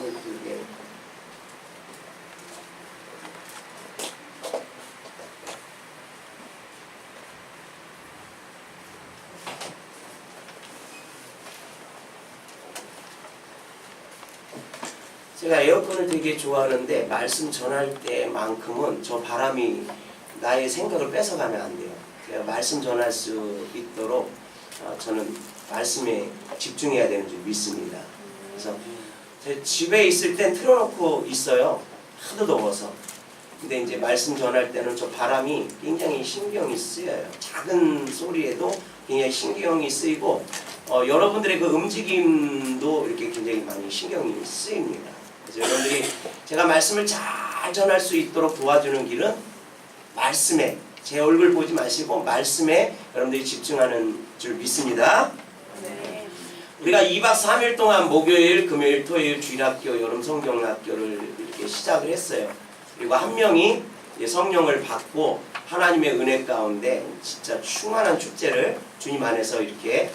나무 2개. 제가 에어컨을 되게 좋아하는데 말씀 전할 때만큼은 저 바람이 나의 생각을 뺏어가면 안 돼요. 제가 말씀 전할 수 있도록 저는 말씀에 집중해야 되는 줄 믿습니다. 그래서 제 집에 있을 땐 틀어놓고 있어요. 하도 더워서. 근데 이제 말씀 전할 때는 저 바람이 굉장히 신경이 쓰여요. 작은 소리에도 굉장히 신경이 쓰이고 여러분들의 그 움직임도 이렇게 굉장히 많이 신경이 쓰입니다. 그래서 여러분들이 제가 말씀을 잘 전할 수 있도록 도와주는 길은 말씀에, 제 얼굴 보지 마시고 말씀에 여러분들이 집중하는 줄 믿습니다. 네. 우리가 2박 3일 동안 목요일, 금요일, 토요일 주일학교, 여름성경학교를 이렇게 시작을 했어요. 그리고 한 명이 성령을 받고 하나님의 은혜 가운데 진짜 충만한 축제를 주님 안에서 이렇게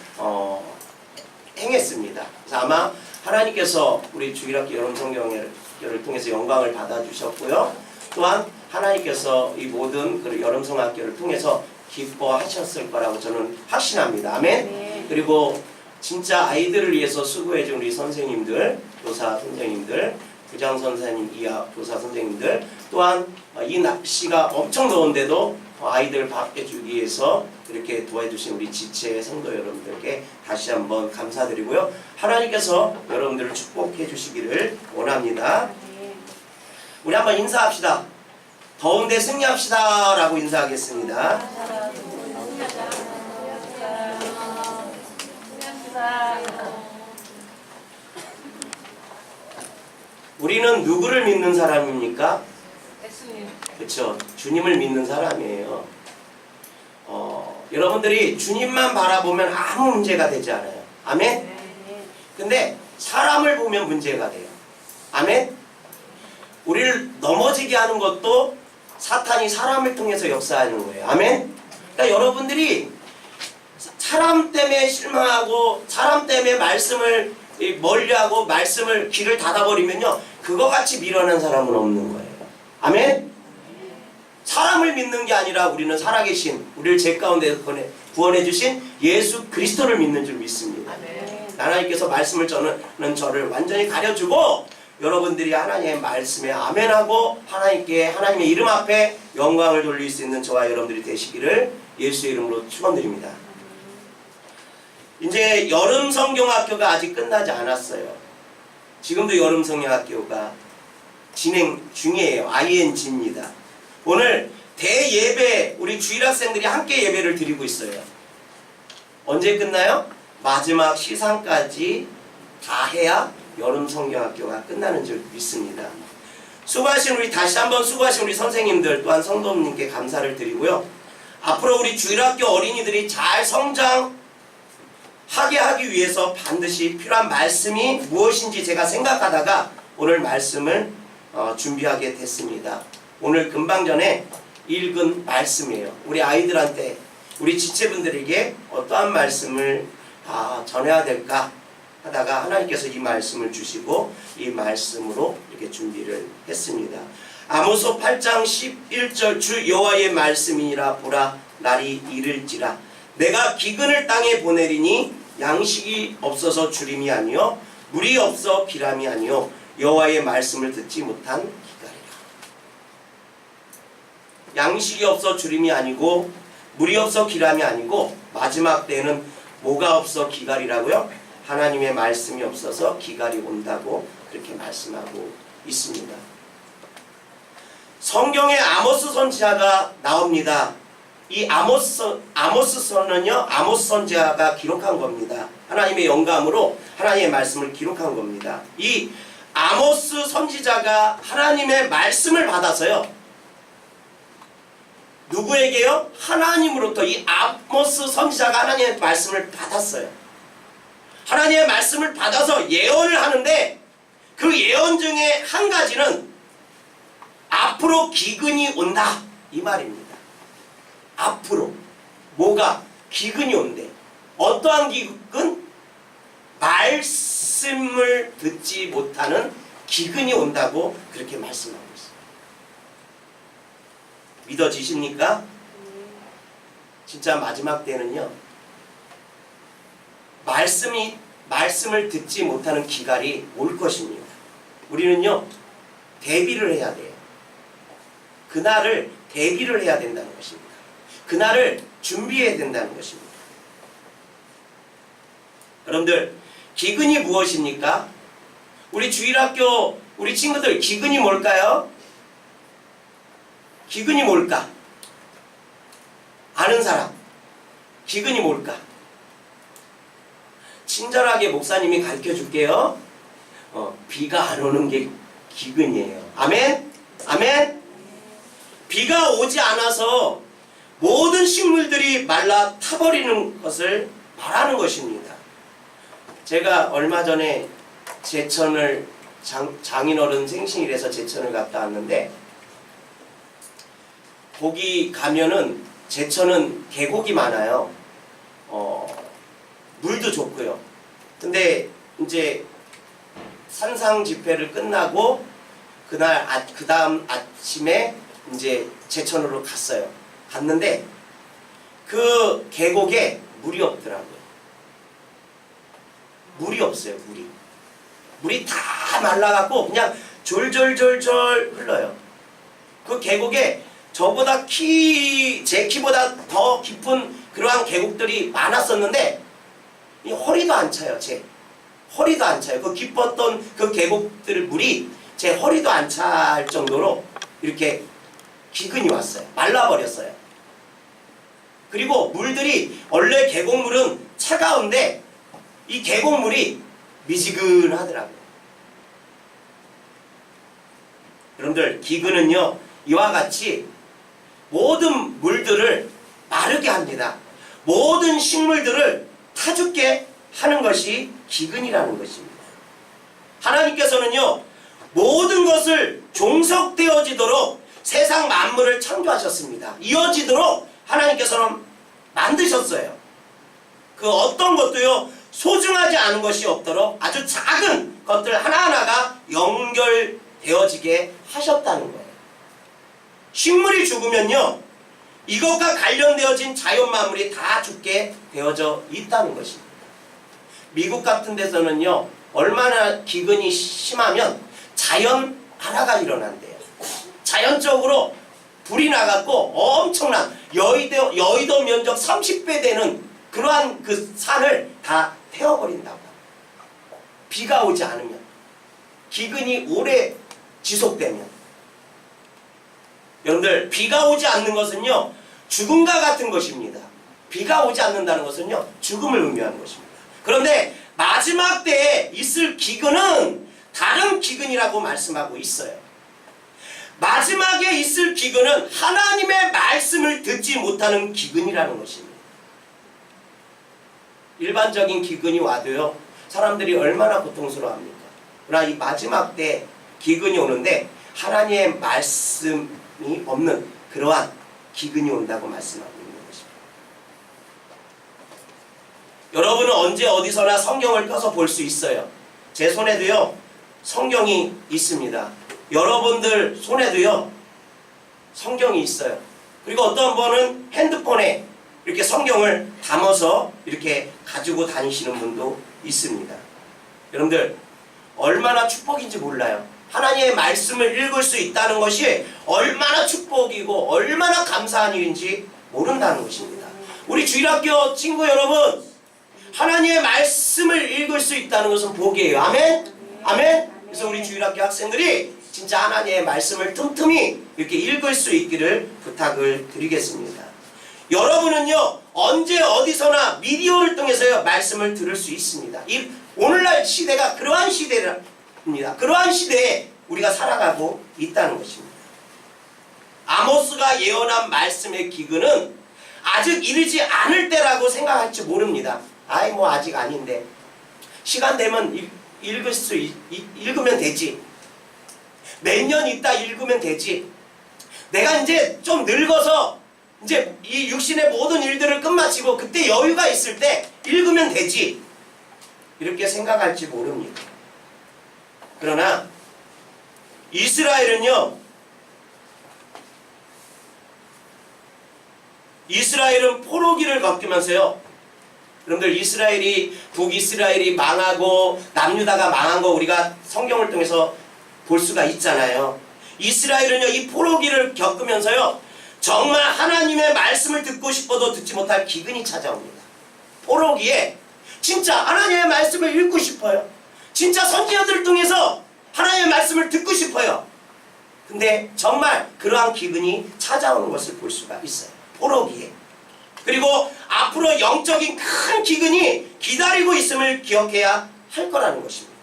행했습니다. 그래서 아마 하나님께서 우리 주일학교 여름성경학교를 통해서 영광을 받아주셨고요. 또한 하나님께서 이 모든 여름성학교를 통해서 기뻐하셨을 거라고 저는 확신합니다. 아멘. 네. 그리고 진짜 아이들을 위해서 수고해준 우리 선생님들, 교사 선생님들, 부장 선생님, 이하 교사 선생님들, 또한 이 날씨가 엄청 더운데도 아이들 밥 해주기 위해서 이렇게 도와주신 우리 지체 성도 여러분들께 다시 한번 감사드리고요. 하나님께서 여러분들을 축복해 주시기를 원합니다. 네. 우리 한번 인사합시다. 더운데 승리합시다 라고 인사하겠습니다. 우리는 누구를 믿는 사람입니까? 예수님. 그렇죠. 주님을 믿는 사람이에요. 여러분들이 주님만 바라보면 아무 문제가 되지 않아요. 아멘? 네. 근데 사람을 보면 문제가 돼요. 아멘? 우리를 넘어지게 하는 것도 사탄이 사람을 통해서 역사하는 거예요. 아멘? 그러니까 여러분들이 사람 때문에 실망하고 사람 때문에 말씀을 멀리하고 말씀을 귀를 닫아버리면요, 그거 같이 미련한 사람은 없는 거예요. 아멘? 사람을 믿는 게 아니라 우리는 살아계신, 우리를 죄 가운데 구원해 주신 예수 그리스도를 믿는 줄 믿습니다. 아멘. 하나님께서 말씀을 저는 저를 완전히 가려주고 여러분들이 하나님의 말씀에 아멘하고 하나님의 이름 앞에 영광을 돌릴 수 있는 저와 여러분들이 되시기를 예수의 이름으로 축원드립니다. 이제 여름성경학교가 아직 끝나지 않았어요. 지금도 여름성경학교가 진행 중이에요. ING입니다. 오늘 대예배, 우리 주일학생들이 함께 예배를 드리고 있어요. 언제 끝나요? 마지막 시상까지 다 해야 여름성경학교가 끝나는 줄 믿습니다. 다시 한번 수고하신 우리 선생님들, 또한 성도님께 감사를 드리고요. 앞으로 우리 주일학교 어린이들이 잘 성장하게 하기 위해서 반드시 필요한 말씀이 무엇인지 제가 생각하다가 오늘 말씀을 준비하게 됐습니다. 오늘 금방 전에 읽은 말씀이에요. 우리 아이들한테, 우리 지체분들에게 어떠한 말씀을 전해야 될까 하다가 하나님께서 이 말씀을 주시고 이 말씀으로 이렇게 준비를 했습니다. 아모스 8장 11절 주 여호와의 말씀이니라. 보라, 날이 이를지라 내가 기근을 땅에 보내리니 양식이 없어서 주림이 아니요 물이 없어 기람이 아니요 여호와의 말씀을 듣지 못한 기갈이라. 양식이 없어 주림이 아니고 물이 없어 기람이 아니고 마지막 때는 뭐가 없어 기갈이라고요? 하나님의 말씀이 없어서 기갈이 온다고 그렇게 말씀하고 있습니다. 성경에 아모스 선지자가 나옵니다. 이 아모스 선은요, 아모스 선지자가 기록한 겁니다. 하나님의 영감으로 하나님의 말씀을 기록한 겁니다. 이 아모스 선지자가 하나님의 말씀을 받아서요, 누구에게요? 하나님으로부터. 이 아모스 선지자가 하나님의 말씀을 받았어요. 하나님의 말씀을 받아서 예언을 하는데 그 예언 중에 한 가지는 앞으로 기근이 온다 이 말입니다. 앞으로 뭐가? 기근이 온대. 어떠한 기근? 말씀을 듣지 못하는 기근이 온다고 그렇게 말씀하고 있어요. 믿어지십니까? 진짜 마지막 때는요, 말씀을 듣지 못하는 기갈이 올 것입니다. 우리는요, 대비를 해야 돼요. 그날을 대비를 해야 된다는 것입니다. 그날을 준비해야 된다는 것입니다. 여러분들, 기근이 무엇입니까? 우리 주일학교 우리 친구들, 기근이 뭘까요? 기근이 뭘까? 아는 사람, 기근이 뭘까? 친절하게 목사님이 가르쳐 줄게요. 비가 안 오는 게 기근이에요. 아멘? 아멘? 비가 오지 않아서 모든 식물들이 말라 타버리는 것을 말하는 것입니다. 제가 얼마 전에 제천을 장인어른 생신이라서 제천을 갔다 왔는데, 거기 가면은 제천은 계곡이 많아요. 물도 좋고요. 근데 이제 산상 집회를 끝나고 그 다음 아침에 이제 제천으로 갔어요. 갔는데 그 계곡에 물이 없더라고요. 물이 없어요. 물이 다 말라갖고 그냥 졸졸졸졸 흘러요. 그 계곡에 저보다 제 키보다 더 깊은 그러한 계곡들이 많았었는데 이 허리도 안 차요. 제 허리도 안 차요. 그 깊었던 그 계곡들 물이 제 허리도 안 찰 정도로 이렇게 기근이 왔어요. 말라버렸어요. 그리고 물들이, 원래 계곡물은 차가운데 이 계곡물이 미지근하더라고요. 여러분들, 기근은요, 이와 같이 모든 물들을 마르게 합니다. 모든 식물들을 타 죽게 하는 것이 기근이라는 것입니다. 하나님께서는요, 모든 것을 종속되어지도록 세상 만물을 창조하셨습니다. 이어지도록 하나님께서는 만드셨어요. 그 어떤 것도요, 소중하지 않은 것이 없도록 아주 작은 것들 하나하나가 연결되어지게 하셨다는 거예요. 식물이 죽으면요, 이것과 관련되어진 자연 만물이 다 죽게 되어져 있다는 것입니다. 미국 같은 데서는요, 얼마나 기근이 심하면 자연 발화가 일어난대요. 자연적으로 불이 나갖고 엄청난 여의도 면적 30배 되는 그러한 그 산을 다 태워버린다고. 비가 오지 않으면, 기근이 오래 지속되면. 여러분들, 비가 오지 않는 것은요, 죽음과 같은 것입니다. 비가 오지 않는다는 것은요, 죽음을 의미하는 것입니다. 그런데 마지막 때에 있을 기근은 다른 기근이라고 말씀하고 있어요. 마지막에 있을 기근은 하나님의 말씀을 듣지 못하는 기근이라는 것입니다. 일반적인 기근이 와도요, 사람들이 얼마나 고통스러워합니까? 그러나 이 마지막 때 기근이 오는데 하나님의 말씀이 없는 그러한 기근이 온다고 말씀하고 있는 것입니다. 여러분은 언제 어디서나 성경을 펴서 볼 수 있어요. 제 손에도요, 성경이 있습니다. 여러분들 손에도요, 성경이 있어요. 그리고 어떤 분은 핸드폰에 이렇게 성경을 담아서 이렇게 가지고 다니시는 분도 있습니다. 여러분들, 얼마나 축복인지 몰라요. 하나님의 말씀을 읽을 수 있다는 것이 얼마나 축복이고 얼마나 감사한 일인지 모른다는 것입니다. 우리 주일학교 친구 여러분, 하나님의 말씀을 읽을 수 있다는 것은 복이에요. 아멘? 아멘? 그래서 우리 주일학교 학생들이 진짜 하나님의 말씀을 틈틈이 이렇게 읽을 수 있기를 부탁을 드리겠습니다. 여러분은요, 언제 어디서나 미디어를 통해서요, 말씀을 들을 수 있습니다. 오늘날 시대가 그러한 시대입니다. 그러한 시대에 우리가 살아가고 있다는 것입니다. 아모스가 예언한 말씀의 기근은 아직 이르지 않을 때라고 생각할지 모릅니다. 뭐 아직 아닌데 시간 되면 읽으면 되지. 몇 년 있다 읽으면 되지. 내가 이제 좀 늙어서 이제 이 육신의 모든 일들을 끝마치고 그때 여유가 있을 때 읽으면 되지. 이렇게 생각할지 모릅니다. 그러나 이스라엘은 포로기를 겪으면서요. 여러분들 북이스라엘이 망하고 남유다가 망한 거 우리가 성경을 통해서 볼 수가 있잖아요. 이스라엘은요, 이 포로기를 겪으면서요, 정말 하나님의 말씀을 듣고 싶어도 듣지 못할 기근이 찾아옵니다. 포로기에 진짜 하나님의 말씀을 읽고 싶어요. 진짜 선지자들을 통해서 하나님의 말씀을 듣고 싶어요. 근데 정말 그러한 기근이 찾아오는 것을 볼 수가 있어요. 포로기에. 그리고 앞으로 영적인 큰 기근이 기다리고 있음을 기억해야 할 거라는 것입니다.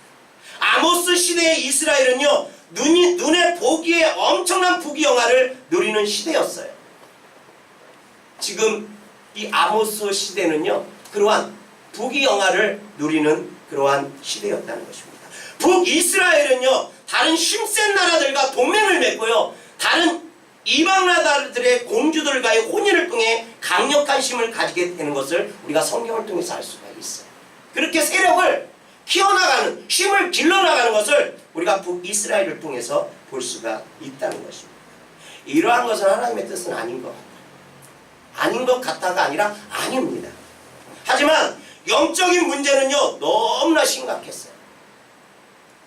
아모스 시대의 이스라엘은요, 눈에 보기에 엄청난 부귀영화를 누리는 시대였어요. 지금 이 아모스 시대는요, 그러한 부귀영화를 누리는 그러한 시대였다는 것입니다. 북이스라엘은요, 다른 힘센 나라들과 동맹을 맺고요, 다른 이방 나라들의 공주들과의 혼인을 통해 강력한 힘을 가지게 되는 것을 우리가 성경을 통해서 알 수가 있어요. 그렇게 세력을 키워나가는, 힘을 길러나가는 것을 우리가 북이스라엘을 통해서 볼 수가 있다는 것입니다. 이러한 것은 하나님의 뜻은 아닌 것 같아요. 아닌 것 같다가 아니라 아닙니다. 하지만 영적인 문제는요, 너무나 심각했어요.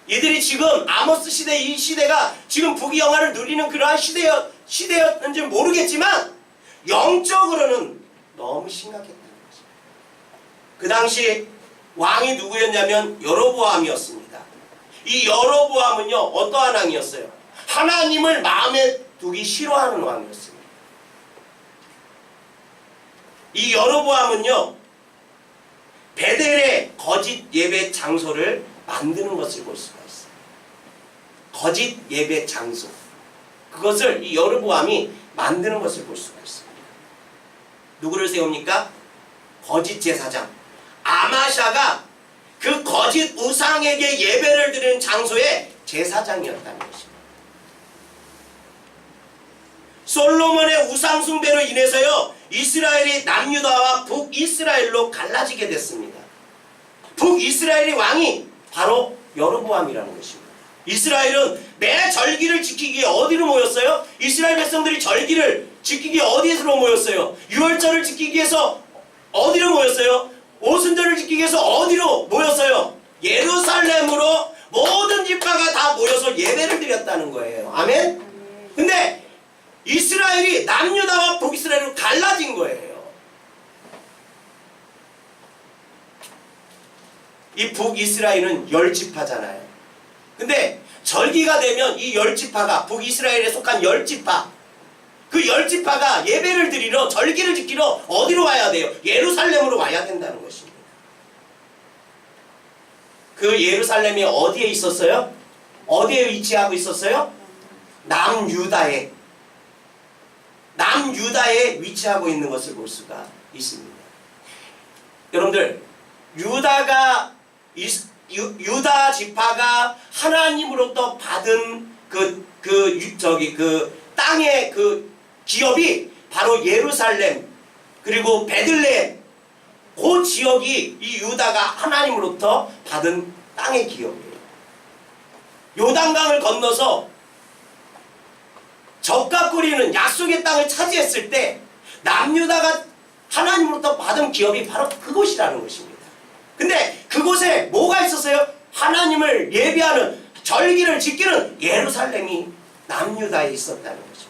이들이 지금 아모스 시대, 이 시대가 지금 부귀영화를 누리는 그러한 시대였는지 모르겠지만 영적으로는 너무 심각했다는 것입니다. 그 당시 왕이 누구였냐면 여로보암이었습니다. 이 여로보암은요, 어떠한 왕이었어요? 하나님을 마음에 두기 싫어하는 왕이었습니다. 이 여로보암은요, 베델의 거짓 예배 장소를 만드는 것을 볼 수가 있어요. 거짓 예배 장소. 그것을 이 여로보암이 만드는 것을 볼 수가 있습니다. 누구를 세웁니까? 거짓 제사장. 아마샤가 그 거짓 우상에게 예배를 드리는 장소의 제사장이었다는 것입니다. 솔로몬의 우상 숭배로 인해서요, 이스라엘이 남유다와 북이스라엘로 갈라지게 됐습니다. 북이스라엘의 왕이 바로 여로보암이라는 것입니다. 이스라엘은 매 절기를 지키기에 어디로 모였어요? 이스라엘 백성들이 절기를 지키기에 어디에서 모였어요? 유월절을 지키기 위해서 어디로 모였어요? 오순절을 지키기 위해서 어디로 모였어요? 예루살렘으로 모든 지파가 다 모여서 예배를 드렸다는 거예요. 아멘? 근데 이스라엘이 남유다와 북이스라엘로 갈라진 거예요. 이 북이스라엘은 10지파잖아요. 근데 절기가 되면 이 10지파가 북이스라엘에 속한 10지파, 그 10지파가 예배를 드리러, 절기를 지키러 어디로 와야 돼요? 예루살렘으로 와야 된다는 것입니다. 그 예루살렘이 어디에 있었어요? 어디에 위치하고 있었어요? 남유다에 위치하고 있는 것을 볼 수가 있습니다. 여러분들, 유다 지파가 하나님으로부터 받은 그 땅의 그 기업이 바로 예루살렘, 그리고 베들레헴, 그 지역이 이 유다가 하나님으로부터 받은 땅의 기업이에요. 요단강을 건너서 적과 꿀이는 약속의 땅을 차지했을 때 남유다가 하나님으로부터 받은 기업이 바로 그곳이라는 것입니다. 근데 그곳에 뭐가 있었어요? 하나님을 예배하는, 절기를 지키는 예루살렘이 남유다에 있었다는 것입니다.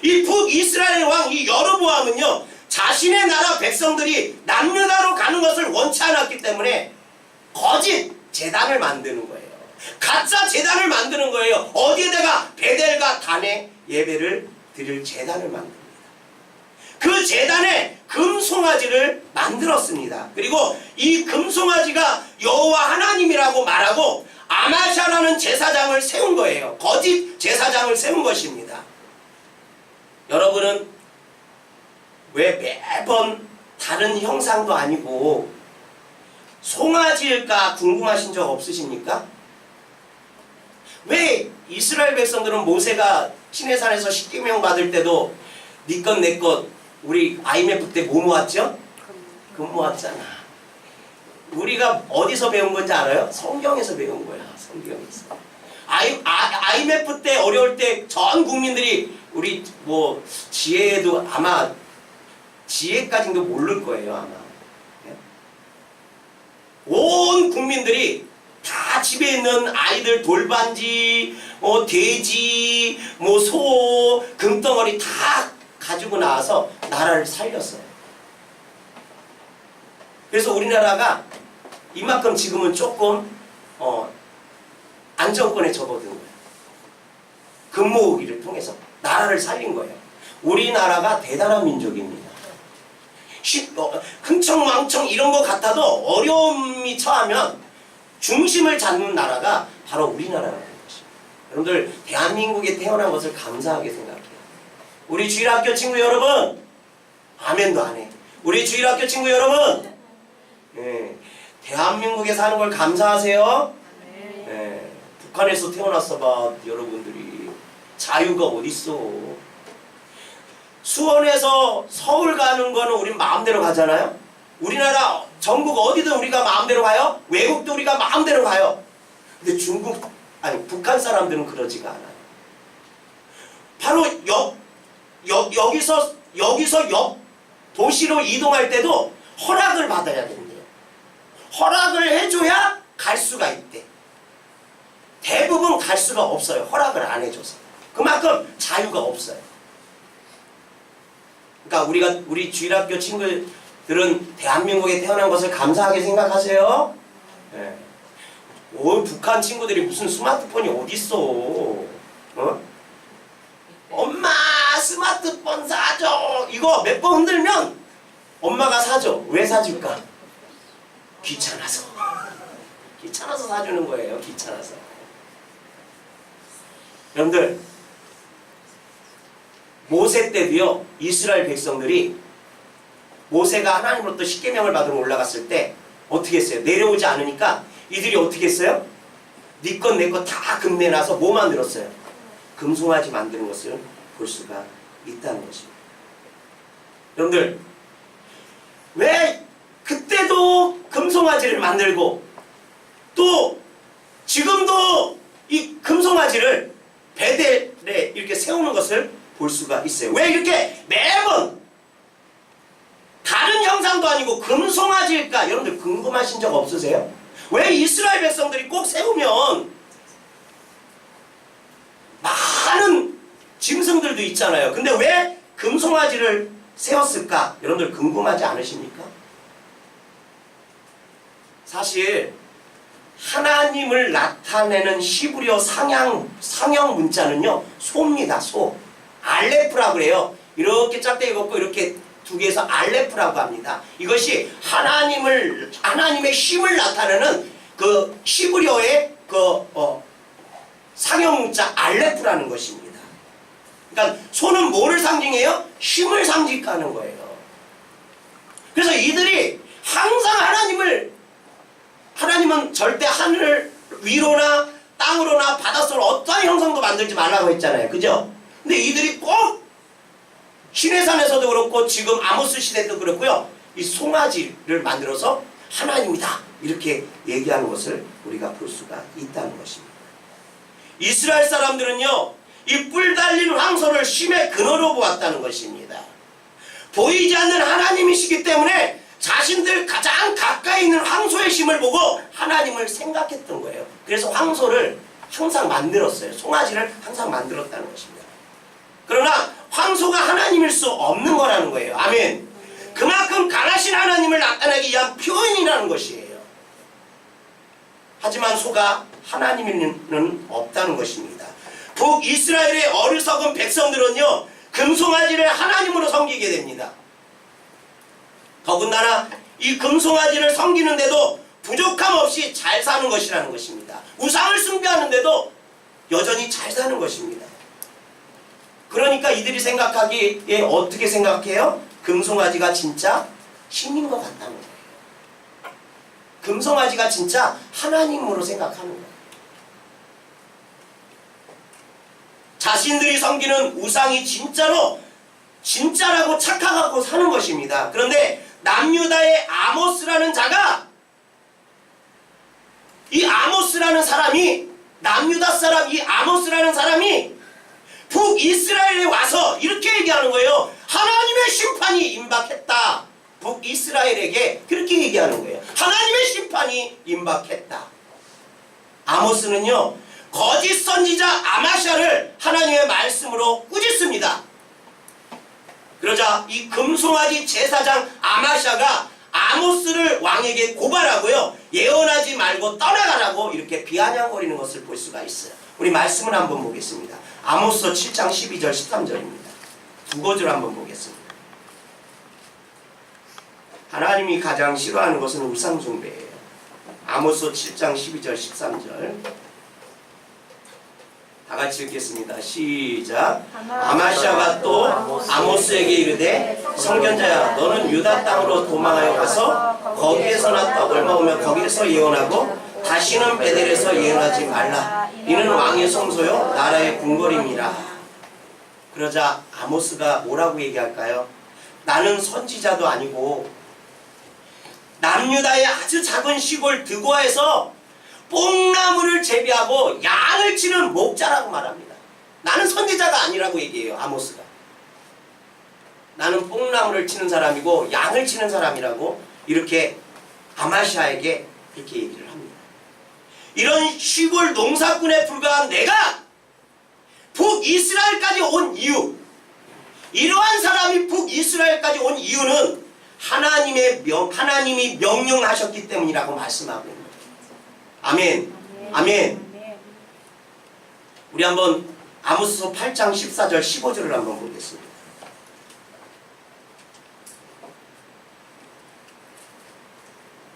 이 북이스라엘 왕 이 여로보암은요, 자신의 나라 백성들이 남유다로 가는 것을 원치 않았기 때문에 거짓 제단을 만드는 거예요. 가짜 제단을 만드는 거예요. 어디에다가 베델과 단에 예배를 드릴 제단을 만듭니다. 그 제단에 금송아지를 만들었습니다. 그리고 이 금송아지가 여호와 하나님이라고 말하고 아마샤라는 제사장을 세운 거예요. 거짓 제사장을 세운 것입니다. 여러분은 왜 매번 다른 형상도 아니고 송아지일까 궁금하신 적 없으십니까? 왜 이스라엘 백성들은 모세가 시내산에서 십계명 받을 때도 네 것 내 것, 우리 IMF 때 뭐 모았죠? 금 모았잖아. 우리가 어디서 배운 건지 알아요? 성경에서 배운 거야. 성경에서. IMF 때 어려울 때 전 국민들이 우리 뭐 지혜도 아마 지혜까지도 모를 거예요 아마. 온 국민들이 다 집에 있는 아이들 돌반지, 돼지, 소, 금덩어리 다 가지고 나와서 나라를 살렸어요. 그래서 우리나라가 이만큼 지금은 조금 안정권에 접어든 거예요. 금모으기를 통해서 나라를 살린 거예요. 우리나라가 대단한 민족입니다. 흥청망청 이런 거 같아도 어려움이 처하면 중심을 잡는 나라가 바로 우리나라라는 것입니다. 여러분들 대한민국에 태어난 것을 감사하게 생각해요. 우리 주일학교 친구 여러분, 아멘도 안 해. 우리 주일학교 친구 여러분, 대한민국에 사는 걸 감사하세요. 북한에서 태어났어 봐 여러분들이. 자유가 어딨어. 수원에서 서울 가는 거는 우리 마음대로 가잖아요. 우리나라 전국 어디든 우리가 마음대로 가요. 외국도 우리가 마음대로 가요. 근데 북한 사람들은 그러지가 않아요. 바로 여기서 옆 도시로 이동할 때도 허락을 받아야 된대요. 허락을 해줘야 갈 수가 있대. 대부분 갈 수가 없어요. 허락을 안 해줘서. 그만큼 자유가 없어요. 그러니까 우리 주일학교 친구들은 대한민국에 태어난 것을 감사하게 생각하세요. 북한 친구들이 무슨 스마트폰이 어딨어. 엄마 스마트폰 사줘. 이거 몇 번 흔들면 엄마가 사줘. 왜 사줄까? 귀찮아서. 귀찮아서 사주는 거예요. 귀찮아서. 여러분들 모세 때도요, 이스라엘 백성들이 모세가 하나님으로부터 십계명을 받으러 올라갔을 때 어떻게 했어요? 내려오지 않으니까 이들이 어떻게 했어요? 네 것 내 것 다 금내놔서 뭐 만들었어요? 금송아지 만드는 것을 볼 수가 있다는 것입니다. 여러분들 왜 그때도 금송아지를 만들고 또 지금도 이 금송아지를 베델에 이렇게 세우는 것을 볼 수가 있어요. 왜 이렇게 매번 다른 형상도 아니고 금송아지일까? 여러분들 궁금하신 적 없으세요? 왜 이스라엘 백성들이 꼭 세우면 많은 짐승들도 있잖아요. 근데 왜 금송아지를 세웠을까? 여러분들 궁금하지 않으십니까? 사실 하나님을 나타내는 히브리어 상형 문자는요, 소입니다. 소. 알레프라고 그래요. 이렇게 짝대기 걷고 이렇게 두 개에서 알레프라고 합니다. 이것이 하나님의 힘을 나타내는 그 히브리어의 상형 문자 알레프라는 것입니다. 그러니까 소는 뭐를 상징해요? 힘을 상징하는 거예요. 그래서 이들이 항상 하나님은 절대 하늘 위로나 땅으로나 바닷속으로 어떠한 형상도 만들지 말라고 했잖아요. 그죠? 근데 이들이 꼭 시내산에서도 그렇고 지금 아모스 시대도 그렇고요. 이 송아지를 만들어서 하나님이다 이렇게 얘기하는 것을 우리가 볼 수가 있다는 것입니다. 이스라엘 사람들은요, 이 뿔 달린 황소를 힘의 근원으로 보았다는 것입니다. 보이지 않는 하나님이시기 때문에 자신들 가장 가까이 있는 황소의 힘을 보고 하나님을 생각했던 거예요. 그래서 황소를 항상 만들었어요. 송아지를 항상 만들었다는 것입니다. 그러나 황소가 하나님일 수 없는 거라는 거예요. 아멘. 그만큼 강하신 하나님을 나타내기 위한 표현이라는 것이에요. 하지만 소가 하나님은 없다는 것입니다. 북이스라엘의 어리석은 백성들은요, 금송아지를 하나님으로 섬기게 됩니다. 더군다나 이 금송아지를 섬기는데도 부족함 없이 잘 사는 것이라는 것입니다. 우상을 숭배하는데도 여전히 잘 사는 것입니다. 그러니까 이들이 생각하기에 어떻게 생각해요? 금송아지가 진짜 신인 것 같다는 거예요. 금송아지가 진짜 하나님으로 생각하는 거예요. 자신들이 섬기는 우상이 진짜라고 착각하고 사는 것입니다. 그런데 남유다의 아모스라는 자가, 이 아모스라는 사람이 남유다 사람 이 아모스라는 사람이 북이스라엘에 와서 이렇게 얘기하는 거예요. 하나님의 심판이 임박했다. 북이스라엘에게 그렇게 얘기하는 거예요. 하나님의 심판이 임박했다. 아모스는요, 거짓 선지자 아마샤를 하나님의 말씀으로 꾸짖습니다. 그러자 이 금송아지 제사장 아마샤가 아모스를 왕에게 고발하고요, 예언하지 말고 떠나가라고 이렇게 비아냥거리는 것을 볼 수가 있어요. 우리 말씀을 한번 보겠습니다. 아모스 7장 12절 13절입니다. 두 구절 한번 보겠습니다. 하나님이 가장 싫어하는 것은 우상 숭배예요. 아모스 7장 12절 13절 다 같이 읽겠습니다. 시작. 아마샤가 또 아모스에게 이르되 선견자야, 너는 유다 땅으로 도망하여 가서 거기에서나 떡을 먹으며 거기에서 예언하고 다시는 베델에서 예언하지 말라. 이는 왕의 성소요 나라의 궁궐임이라. 그러자 아모스가 뭐라고 얘기할까요? 나는 선지자도 아니고 남유다의 아주 작은 시골 드고아에서 뽕나무를 재배하고 양을 치는 목자라고 말합니다. 나는 선지자가 아니라고 얘기해요. 아모스가. 나는 뽕나무를 치는 사람이고 양을 치는 사람이라고 이렇게 아마샤에게 그렇게 얘기를 합니다. 이런 시골 농사꾼에 불과한 내가 북이스라엘까지 온 이유, 이러한 사람이 북이스라엘까지 온 이유는 하나님이 명령하셨기 때문이라고 말씀하고 있는 거예요. 아멘. 아멘. 우리 한번 아모스 8장 14절 15절을 한번 보겠습니다.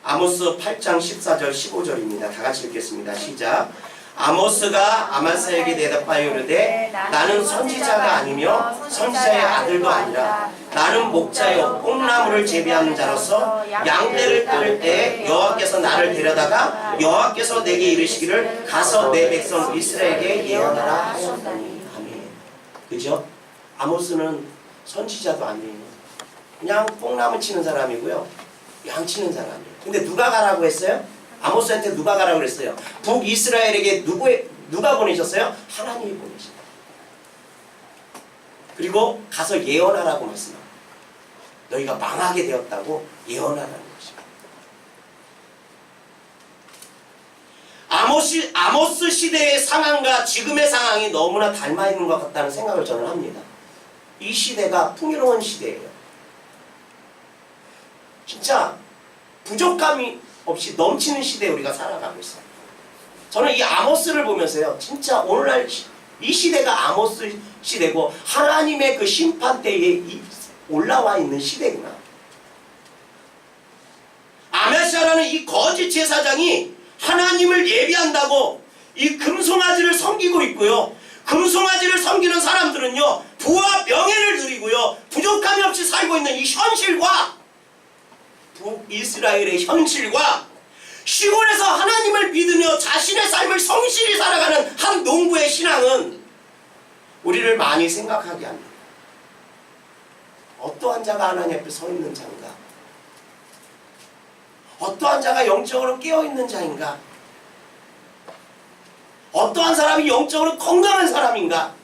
아모스 8장 14절 15절입니다. 다 같이 읽겠습니다. 시작. 아모스가 아마사에게 대답하여 이르되 나는 선지자가 아니며 선지자의 아들도 아니라 나는 목자여 뽕나무를 재배하는 자로서 양떼를 끌 때 여호와께서 나를 데려다가 여호와께서 내게 이르시기를 가서 내 백성 이스라엘에게 예언하라 하셨더니. 아멘. 그죠? 아모스는 선지자도 아니에요. 그냥 뽕나무 치는 사람이고요, 양 치는 사람이에요. 근데 누가 가라고 했어요? 아모스한테 누가 가라고 그랬어요? 북이스라엘에게 누가 보내셨어요? 하나님이 보내셨어요. 그리고 가서 예언하라고 말씀합니다. 너희가 망하게 되었다고 예언하라는 것입니다. 아모스 시대의 상황과 지금의 상황이 너무나 닮아 있는 것 같다는 생각을 저는 합니다. 이 시대가 풍요로운 시대예요. 진짜 부족함이 없이 넘치는 시대에 우리가 살아가고 있어요. 저는 이 아모스를 보면서요, 진짜 오늘날 이 시대가 아모스 시대고 하나님의 그 심판대에 올라와 있는 시대구나. 아마샤라는 이 거짓 제사장이 하나님을 예비한다고 이 금송아지를 섬기고 있고요, 금송아지를 섬기는 사람들은요 부와 명예를 누리고요 부족함이 없이 살고 있는 이 현실과 북이스라엘의 현실과 시골에서 하나님을 믿으며 자신의 삶을 성실히 살아가는 한 농부의 신앙은 우리를 많이 생각하게 합니다. 어떠한 자가 하나님 앞에 서 있는 자인가? 어떠한 자가 영적으로 깨어있는 자인가? 어떠한 사람이 영적으로 건강한 사람인가?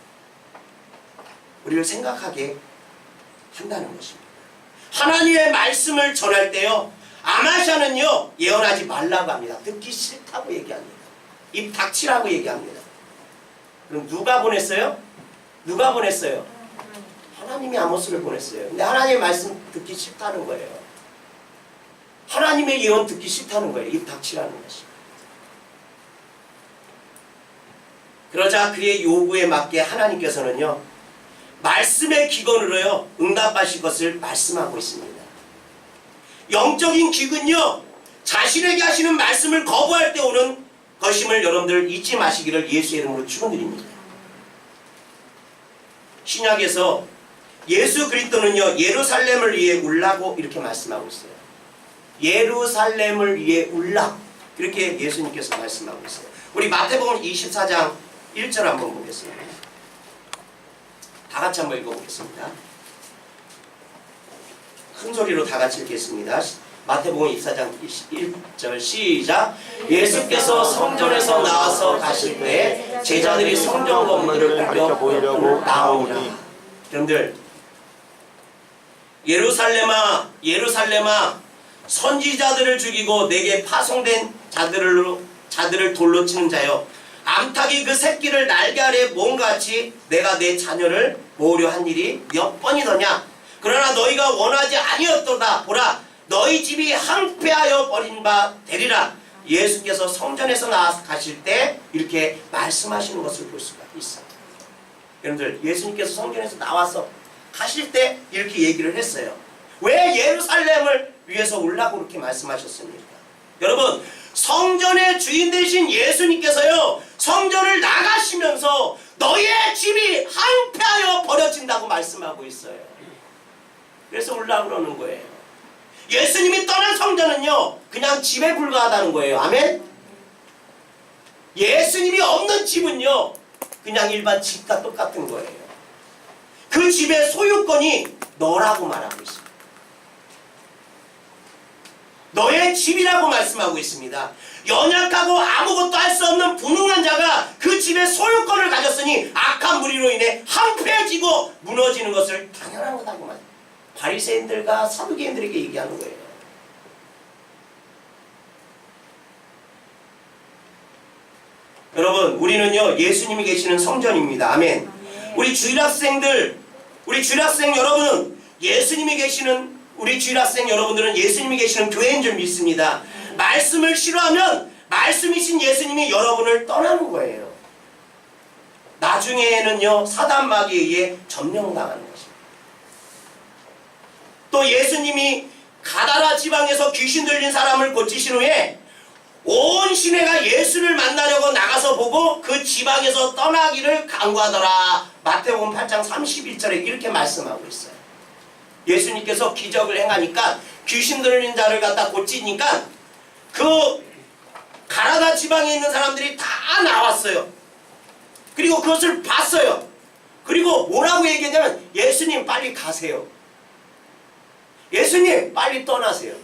우리를 생각하게 한다는 것입니다. 하나님의 말씀을 전할 때요, 아마샤는요 예언하지 말라고 합니다. 듣기 싫다고 얘기합니다. 입 닥치라고 얘기합니다. 그럼 누가 보냈어요? 누가 보냈어요? 하나님이 아모스를 보냈어요. 근데 하나님의 말씀 듣기 싫다는 거예요. 하나님의 예언 듣기 싫다는 거예요. 입 닥치라는 것이. 그러자 그의 요구에 맞게 하나님께서는요 말씀의 기근으로요 응답하실 것을 말씀하고 있습니다. 영적인 기근요 자신에게 하시는 말씀을 거부할 때 오는 것임을 여러분들 잊지 마시기를 예수의 이름으로 축원드립니다. 신약에서 예수 그리스도는요 예루살렘을 위해 울라고 이렇게 말씀하고 있어요. 예루살렘을 위해 울라, 그렇게 예수님께서 말씀하고 있어요. 우리 마태복음 24장 1절 한번 보겠습니다. 다 같이 한번 읽어보겠습니다. 큰 소리로 다 같이 읽겠습니다. 마태복음 24장 1절 시작. 예수께서 성전에서 나와서 가실 때 제자들이 성전 건물을 가르쳐 보이려고 나오니라. 여러분들, 예루살렘아 예루살렘아, 선지자들을 죽이고 내게 파송된 자들을 돌로 치는 자여, 암탉이 그 새끼를 날개 아래 모음같이 내가 내 자녀를 모으려 한 일이 몇 번이더냐. 그러나 너희가 원하지 아니었도다. 보라, 너희 집이 항폐하여 버린 바 되리라. 예수께서 성전에서 나와서 가실 때 이렇게 말씀하시는 것을 볼 수가 있어요. 여러분들, 예수님께서 성전에서 나와서 가실 때 이렇게 얘기를 했어요. 왜 예루살렘을 위해서 오라고 그렇게 말씀하셨습니까? 여러분, 성전의 주인 되신 예수님께서요, 성전을 나가시면서 너희의 집이 항폐하여 버려진다고 말씀하고 있어요. 그래서 오라고 그러는 거예요. 예수님이 떠난 성전은요, 그냥 집에 불과하다는 거예요. 아멘? 예수님이 없는 집은요, 그냥 일반 집과 똑같은 거예요. 그 집의 소유권이 너라고 말하고 있습니다. 너의 집이라고 말씀하고 있습니다. 연약하고 아무것도 할 수 없는 부능한 자가 그 집의 소유권을 가졌으니 악한 무리로 인해 항폐해지고 무너지는 것을 당연한 거다고 말합니다. 바리새인들과 사두개인들에게 얘기하는 거예요. 여러분, 우리는요, 예수님이 계시는 성전입니다. 아멘. 우리 주일학생 여러분은 예수님이 계시는, 우리 주일학생 여러분들은 예수님이 계시는 교회인 줄 믿습니다. 말씀을 싫어하면 말씀이신 예수님이 여러분을 떠나는 거예요. 나중에는요, 사단 마귀에 의해 점령당하는 것입니다. 또 예수님이 가다라 지방에서 귀신 들린 사람을 고치신 후에 온 시내가 예수를 만나려고 나가서 보고 그 지방에서 떠나기를 간구하더라. 마태복음 8장 31절에 이렇게 말씀하고 있어요. 예수님께서 기적을 행하니까 귀신 들린 자를 갖다 고치니까 그 가라다 지방에 있는 사람들이 다 나왔어요. 그리고 그것을 봤어요. 그리고 뭐라고 얘기했냐면, 예수님 빨리 가세요. 예수님 빨리 떠나세요.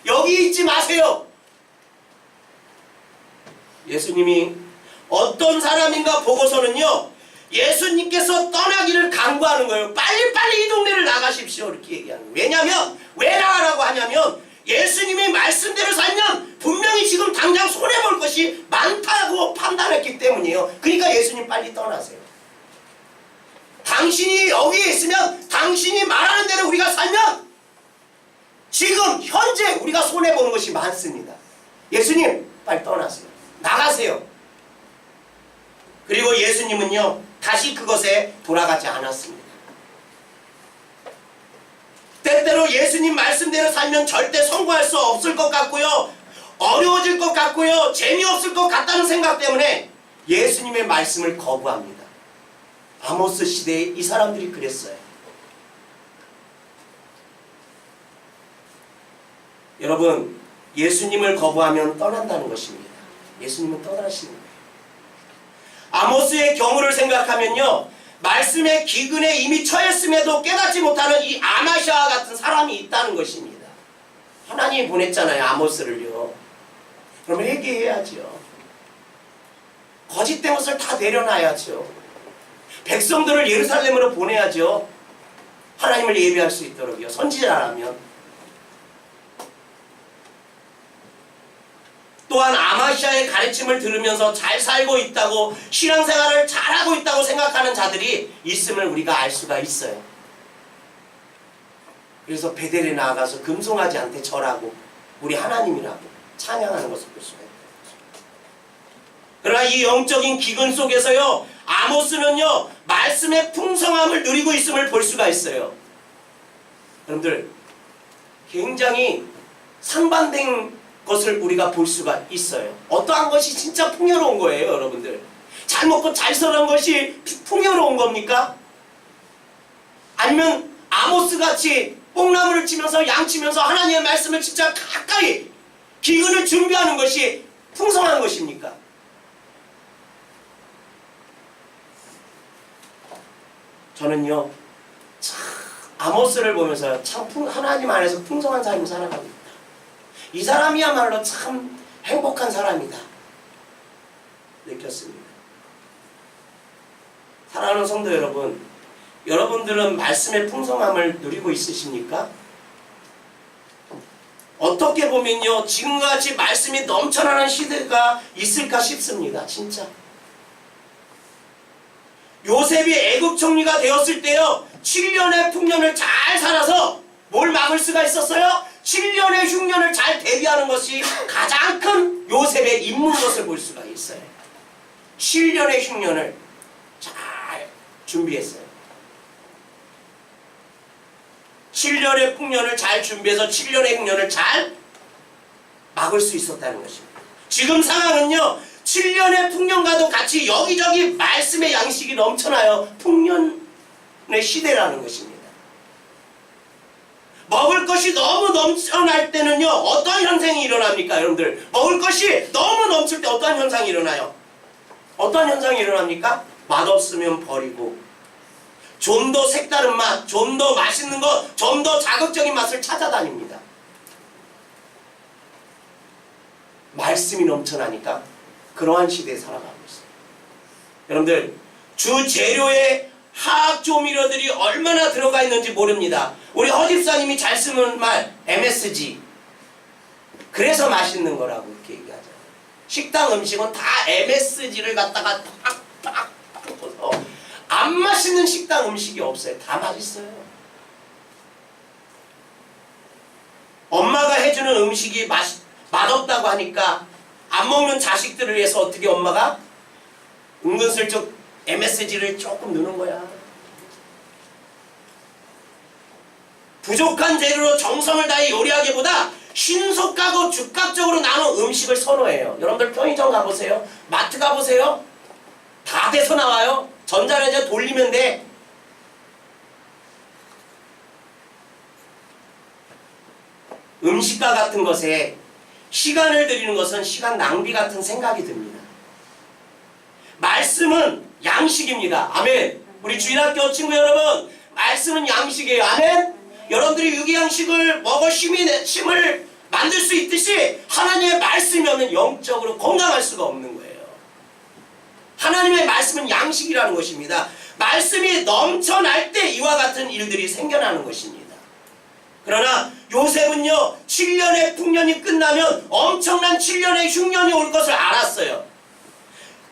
여기 있지 마세요. 예수님이 어떤 사람인가 보고서는요, 예수님께서 떠나기를 간구하는 거예요. 빨리빨리 이 동네를 나가십시오. 이렇게 얘기하는 거예요. 왜냐하면, 왜 나가라고 하냐면, 예수님의 말씀대로 살면 분명히 지금 당장 손해볼 것이 많다고 판단했기 때문이에요. 그러니까 예수님 빨리 떠나세요. 당신이 여기에 있으면, 당신이 말하는 대로 우리가 살면 지금 현재 우리가 손해보는 것이 많습니다. 예수님 빨리 떠나세요. 나가세요. 그리고 예수님은요, 다시 그것에 돌아가지 않았습니다. 때때로 예수님 말씀대로 살면 절대 성공할 수 없을 것 같고요, 어려워질 것 같고요, 재미없을 것 같다는 생각 때문에 예수님의 말씀을 거부합니다. 아모스 시대에 이 사람들이 그랬어요. 여러분, 예수님을 거부하면 떠난다는 것입니다. 예수님은 떠나시는 거예요. 아모스의 경우를 생각하면요, 말씀의 기근에 이미 처했음에도 깨닫지 못하는 이 아마샤와 같은 사람이 있다는 것입니다. 하나님이 보냈잖아요, 아모스를요. 그러면 회개해야죠. 거짓된 것을 다 내려놔야죠. 백성들을 예루살렘으로 보내야죠. 하나님을 예배할 수 있도록요. 선지자라면. 또한 아마시아의 가르침을 들으면서 잘 살고 있다고, 신앙생활을 잘하고 있다고 생각하는 자들이 있음을 우리가 알 수가 있어요. 그래서 베델에 나아가서 금송아지 한테 절하고 우리 하나님이라고 찬양하는 것을 볼 수가 있어요. 그러나 이 영적인 기근 속에서요, 아모스는요, 말씀의 풍성함을 누리고 있음을 볼 수가 있어요. 여러분들, 굉장히 상반된 것을 우리가 볼 수가 있어요. 어떠한 것이 진짜 풍요로운 거예요, 여러분들? 잘 먹고 잘 사는 것이 풍요로운 겁니까? 아니면 아모스같이 뽕나무를 치면서 양치면서 하나님의 말씀을 진짜 가까이 기근을 준비하는 것이 풍성한 것입니까? 저는요, 참 아모스를 보면서 참 하나님 안에서 풍성한 삶을 살아가고 있다. 이 사람이야말로 참 행복한 사람이다 느꼈습니다. 사랑하는 성도 여러분, 여러분들은 말씀의 풍성함을 누리고 있으십니까? 어떻게 보면요, 지금과 같이 말씀이 넘쳐나는 시대가 있을까 싶습니다. 진짜. 요셉이 애국 총리가 되었을 때요, 7년의 풍년을 잘 살아서 뭘 막을 수가 있었어요? 7년의 흉년을 잘 대비하는 것이 가장 큰 요셉의 임무인 것을 볼 수가 있어요. 7년의 흉년을 잘 준비했어요. 7년의 풍년을 잘 준비해서 7년의 흉년을 잘 막을 수 있었다는 것입니다. 지금 상황은요, 7년의 풍년과도 같이 여기저기 말씀의 양식이 넘쳐나요. 풍년의 시대라는 것입니다. 먹을 것이 너무 넘쳐날 때는요, 어떤 현상이 일어납니까, 여러분들? 먹을 것이 너무 넘칠 때 어떤 현상이 일어나요? 어떤 현상이 일어납니까? 맛없으면 버리고, 좀 더 색다른 맛, 좀 더 맛있는 것, 좀 더 자극적인 맛을 찾아다닙니다. 말씀이 넘쳐나니까 그러한 시대에 살아가고 있어요. 여러분들, 주 재료에 화학 조미료들이 얼마나 들어가 있는지 모릅니다. 우리 허집사님이 잘 쓰는 말, MSG. 그래서 맛있는 거라고 이렇게 얘기하잖아요. 식당 음식은 다 MSG를 갖다가 팍팍 섞어서 안 맛있는 식당 음식이 없어요. 다 맛있어요. 엄마가 해주는 음식이 맛없다고 하니까 안 먹는 자식들을 위해서 어떻게 엄마가 은근슬쩍 MSG를 조금 넣는 거야. 부족한 재료로 정성을 다해 요리하기보다 신속하고 즉각적으로 나눈 음식을 선호해요. 여러분들 편의점 가보세요. 마트 가보세요. 다 돼서 나와요. 전자레인지 돌리면 돼. 음식과 같은 것에 시간을 들이는 것은 시간 낭비 같은 생각이 듭니다. 말씀은 양식입니다. 아멘. 우리 주일학교 친구 여러분, 말씀은 양식이에요. 아멘. 여러분들이 유기양식을 먹어 힘을 만들 수 있듯이 하나님의 말씀이 없는 영적으로 건강할 수가 없는 거예요. 하나님의 말씀은 양식이라는 것입니다. 말씀이 넘쳐날 때 이와 같은 일들이 생겨나는 것입니다. 그러나 요셉은요, 7년의 풍년이 끝나면 엄청난 7년의 흉년이 올 것을 알았어요.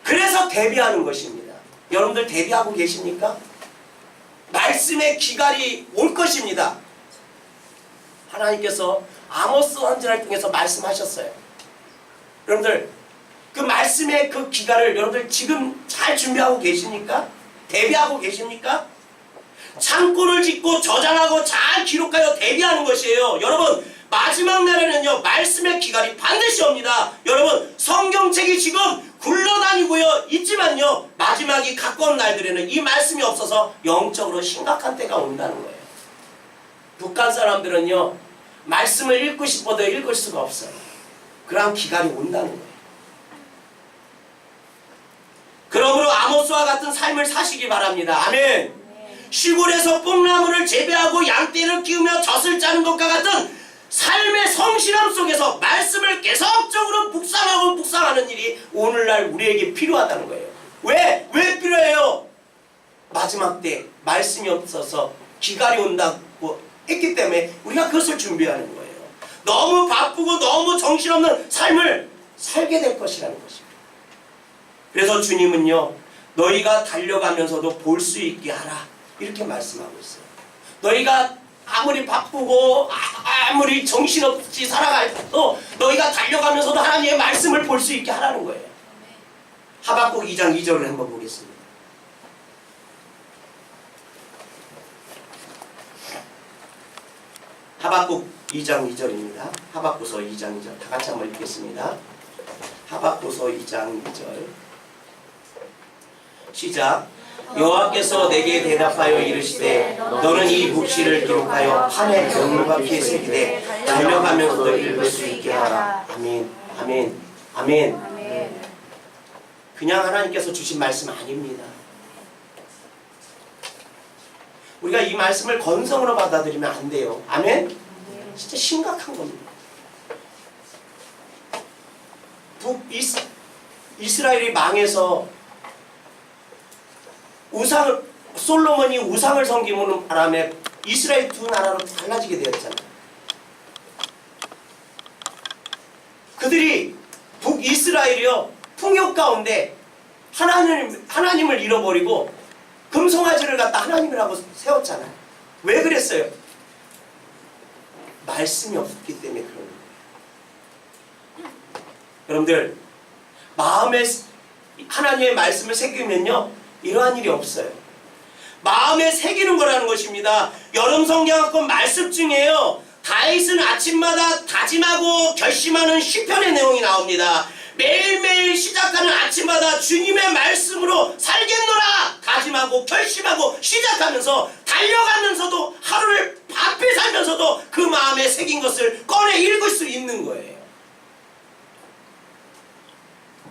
그래서 대비하는 것입니다. 여러분들 대비하고 계십니까? 말씀의 기갈이 올 것입니다. 하나님께서 아모스 선지자를 통해서 말씀하셨어요. 여러분들 그 말씀의 그 기갈을 여러분들 지금 잘 준비하고 계십니까? 대비하고 계십니까? 창고를 짓고 저장하고 잘 기록하여 대비하는 것이에요. 여러분, 마지막 날에는요, 말씀의 기갈이 반드시 옵니다. 여러분, 성경책이 지금 굴러다니고요 있지만요, 마지막이 가까운 날들에는 이 말씀이 없어서 영적으로 심각한 때가 온다는 거예요. 북한 사람들은요, 말씀을 읽고 싶어도 읽을 수가 없어요. 그러한 기갈이 온다는 거예요. 그러므로 아모스와 같은 삶을 사시기 바랍니다. 아멘. 시골에서 뽕나무를 재배하고 양떼를 키우며 젖을 짜는 것과 같은 삶의 성실함 속에서 말씀을 계속적으로 묵상하는 일이 오늘날 우리에게 필요하다는 거예요. 왜 필요해요? 마지막 때 말씀이 없어서 기갈이 온다고 했기 때문에 우리가 그것을 준비하는 거예요. 너무 바쁘고 너무 정신없는 삶을 살게 될 것이라는 것입니다. 그래서 주님은요, 너희가 달려가면서도 볼 수 있게 하라, 이렇게 말씀하고 있어요. 너희가 아무리 바쁘고 아무리 정신없이 살아가도 너희가 달려가면서도 하나님의 말씀을 볼 수 있게 하라는 거예요. 하박국 2장 2절을 한번 보겠습니다. 하박국 2장 2절입니다. 하박국서 2장 2절 다 같이 한번 읽겠습니다. 하박국서 2장 2절 시작. 여호와께서 내게 대답하여 이르시되 너는 이 묵시를 기록하여 판에 병과 피에 새기되 달려가면서도 읽을 수 있게 하라. 아멘. 아멘. 아멘. 아멘. 그냥 하나님께서 주신 말씀 아닙니다. 우리가 이 말씀을 건성으로 받아들이면 안 돼요. 아멘. 진짜 심각한 겁니다. 이스라엘이 망해서 솔로몬이 우상을 섬기는 바람에 이스라엘 두 나라로 갈라지게 되었잖아요. 그들이 북이스라엘이요 풍요 가운데 하나님을 잃어버리고 금송아지를 갖다 하나님이라고 세웠잖아요. 왜 그랬어요? 말씀이 없기 때문에 그런 거예요. 여러분들 마음에 하나님의 말씀을 새기면요 이러한 일이 없어요. 마음에 새기는 거라는 것입니다. 여름 성경학권 말씀 중에요 다윗은 아침마다 다짐하고 결심하는 시편의 내용이 나옵니다. 매일매일 시작하는 아침마다 주님의 말씀으로 살겠노라 다짐하고 결심하고 시작하면서 달려가면서도 하루를 바삐 살면서도 그 마음에 새긴 것을 꺼내 읽을 수 있는 거예요.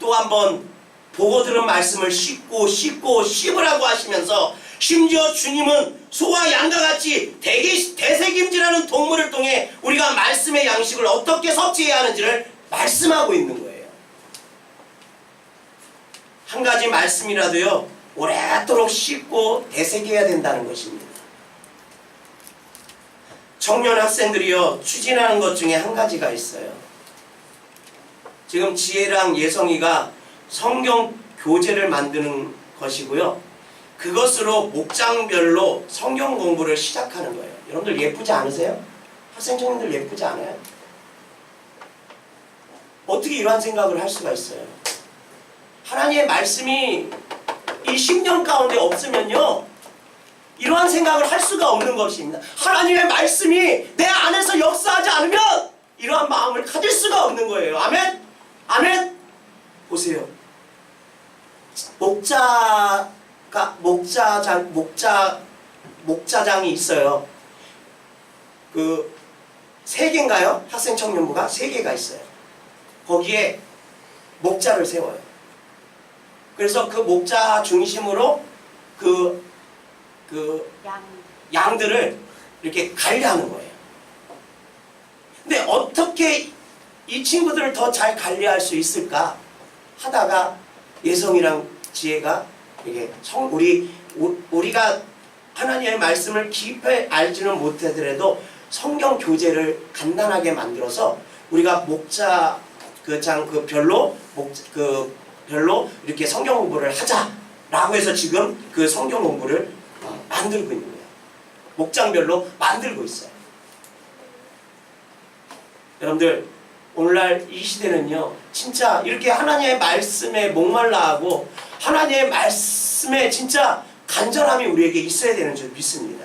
또 한 번 보고 들은 말씀을 씹고 씹으라고 하시면서 심지어 주님은 소와 양과 같이 대새김질하는 동물을 통해 우리가 말씀의 양식을 어떻게 섭취해야 하는지를 말씀하고 있는 거예요. 한 가지 말씀이라도요 오랫도록 씹고 되새겨야 된다는 것입니다. 청년 학생들이요 추진하는 것 중에 한 가지가 있어요. 지금 지혜랑 예성이가 성경 교재를 만드는 것이고요. 그것으로 목장별로 성경 공부를 시작하는 거예요. 여러분들 예쁘지 않으세요? 학생 청년들 예쁘지 않아요? 어떻게 이러한 생각을 할 수가 있어요? 하나님의 말씀이 이 10년 가운데 없으면요 이러한 생각을 할 수가 없는 것입니다. 하나님의 말씀이 내 안에서 역사하지 않으면 이러한 마음을 가질 수가 없는 거예요. 아멘? 아멘? 보세요. 목자장이 있어요. 그 3개인가요? 학생 청년부가 3개가 있어요. 거기에 목자를 세워요. 그래서 그 목자 중심으로 양들을 이렇게 관리하는 거예요. 근데 어떻게 이 친구들을 더 잘 관리할 수 있을까 하다가 예성이랑 지혜가 이게 우리가 하나님의 말씀을 깊이 알지는 못하더라도 성경 교재를 간단하게 만들어서 우리가 목자 별로 이렇게 성경 공부를 하자라고 해서 지금 그 성경 공부를 만들고 있는 거예요. 목장별로 만들고 있어요. 여러분들 오늘날 이 시대는요 진짜 이렇게 하나님의 말씀에 목말라하고 하나님의 말씀에 진짜 간절함이 우리에게 있어야 되는 줄 믿습니다.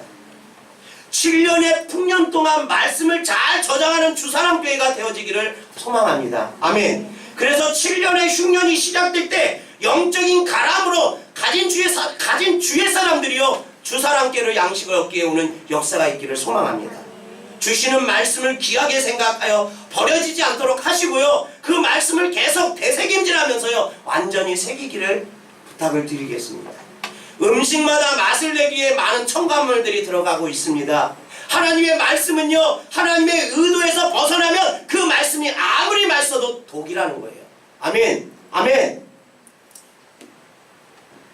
7년의 풍년 동안 말씀을 잘 저장하는 주사랑교회가 되어지기를 소망합니다. 아멘. 그래서 7년의 흉년이 시작될 때 영적인 가람으로 가진 주의 사람들이요 주사랑교회로 양식을 얻기에 오는 역사가 있기를 소망합니다. 주시는 말씀을 귀하게 생각하여 버려지지 않도록 하시고요. 그 말씀을 계속 되새김질하면서요. 완전히 새기기를 부탁을 드리겠습니다. 음식마다 맛을 내기 위해 많은 첨가물들이 들어가고 있습니다. 하나님의 말씀은요. 하나님의 의도에서 벗어나면 그 말씀이 아무리 맛있어도 독이라는 거예요. 아멘. 아멘.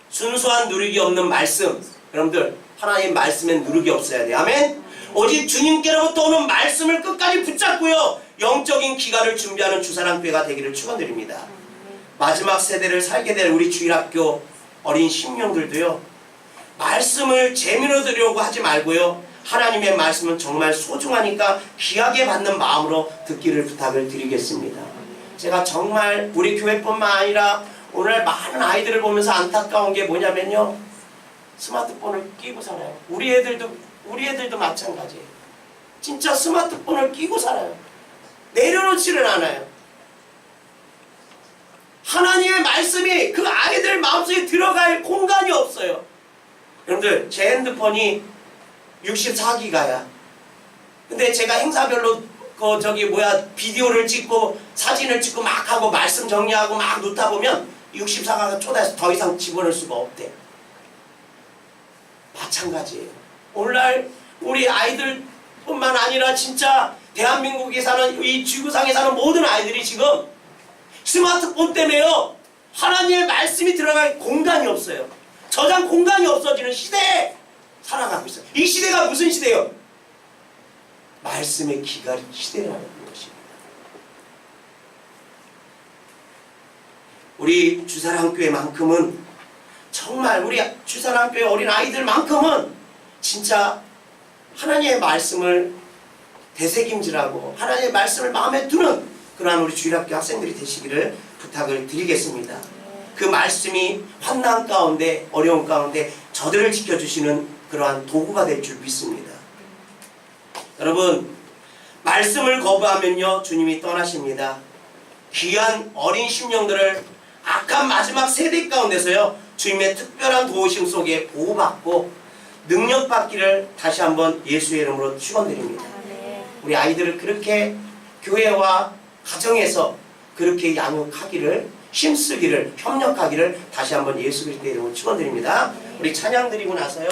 순수한 누룩이 없는 말씀. 여러분들 하나님 말씀엔 누룩이 없어야 돼요. 아멘. 오직 주님께로부터 오는 말씀을 끝까지 붙잡고요. 영적인 기가를 준비하는 주사랑교회가 되기를 축원드립니다. 마지막 세대를 살게 될 우리 주일학교 어린 신명들도요. 말씀을 재미로 들으려고 하지 말고요. 하나님의 말씀은 정말 소중하니까 귀하게 받는 마음으로 듣기를 부탁을 드리겠습니다. 제가 정말 우리 교회뿐만 아니라 오늘 많은 아이들을 보면서 안타까운 게 뭐냐면요. 스마트폰을 끼고 살아요. 우리 애들도 마찬가지예요. 진짜 스마트폰을 끼고 살아요. 내려놓지를 않아요. 하나님의 말씀이 그 아이들 마음속에 들어갈 공간이 없어요. 여러분들 제 핸드폰이 64기가야. 근데 제가 행사별로 비디오를 찍고 사진을 찍고 막 하고 말씀 정리하고 막 놓다 보면 64기가 초대해서 더 이상 집어넣을 수가 없대. 마찬가지예요. 오늘날 우리 아이들뿐만 아니라 진짜 대한민국에 사는 이 지구상에 사는 모든 아이들이 지금 스마트폰 때문에요. 하나님의 말씀이 들어갈 공간이 없어요. 저장 공간이 없어지는 시대에 살아가고 있어요. 이 시대가 무슨 시대예요? 말씀의 기갈 시대라는 것입니다. 우리 주사랑교회만큼은 정말 우리 주사랑교회 어린 아이들만큼은 진짜 하나님의 말씀을 되새김질하고 하나님의 말씀을 마음에 두는 그러한 우리 주일학교 학생들이 되시기를 부탁을 드리겠습니다. 그 말씀이 환난 가운데 어려운 가운데 저들을 지켜주시는 그러한 도구가 될 줄 믿습니다. 여러분, 말씀을 거부하면요 주님이 떠나십니다. 귀한 어린 심령들을 악한 마지막 세대 가운데서요 주님의 특별한 도우심 속에 보호받고 능력받기를 다시 한번 예수의 이름으로 축원드립니다. 우리 아이들을 그렇게 교회와 가정에서 그렇게 양육하기를, 힘쓰기를, 협력하기를 다시 한번 예수 그리스도의 이름으로 축원드립니다. 우리 찬양 드리고 나서요